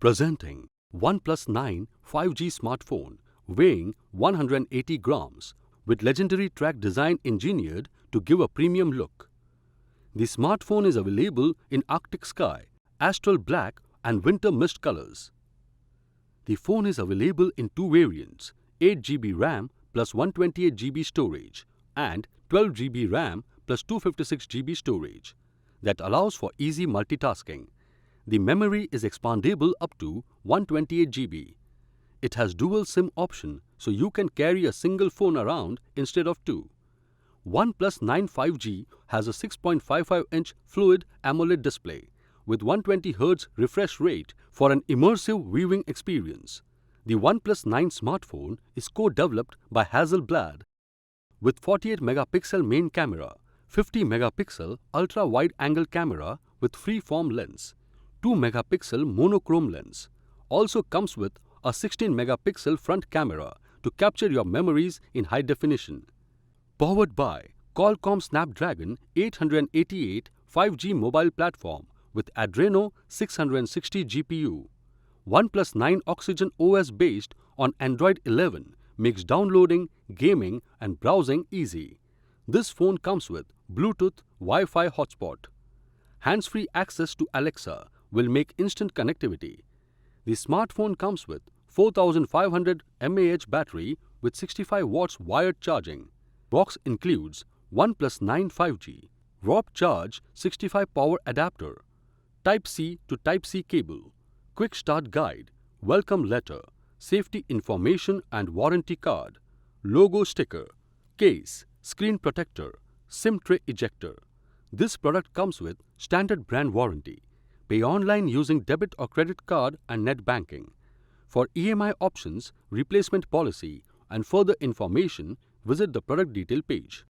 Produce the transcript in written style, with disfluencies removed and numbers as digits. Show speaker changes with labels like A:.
A: Presenting OnePlus 9 5G smartphone weighing 180 grams with legendary track design engineered to give a premium look. The smartphone is available in Arctic Sky, Astral Black and Winter Mist colors. The phone is available in two variants, 8GB RAM plus 128GB storage and 12GB RAM plus 256GB storage that allows for easy multitasking. The memory is expandable up to 128GB. It has dual SIM option so you can carry a single phone around instead of two. OnePlus 9 5G has a 6.55-inch Fluid AMOLED display with 120Hz refresh rate for an immersive viewing experience. The OnePlus 9 smartphone is co-developed by Hasselblad with 48-megapixel main camera, 50-megapixel ultra-wide-angle camera with free-form lens, 2-megapixel monochrome lens. Also comes with a 16-megapixel front camera to capture your memories in high definition. Powered by Qualcomm Snapdragon 888 5G mobile platform with Adreno 660 GPU. OnePlus 9 Oxygen OS based on Android 11 makes downloading, gaming and browsing easy. This phone comes with Bluetooth Wi-Fi hotspot. Hands-free access to Alexa will make instant connectivity. The smartphone comes with 4500 mAh battery with 65 watts wired charging. Box includes OnePlus 9 5G, Warp Charge 65 power adapter, Type-C to Type-C cable, Quick Start Guide, Welcome Letter, Safety Information and Warranty Card, Logo Sticker, Case, Screen Protector, SIM Tray Ejector. This product comes with standard brand warranty. Pay online using debit or credit card and net banking. For EMI options, replacement policy and further information, visit the product detail page.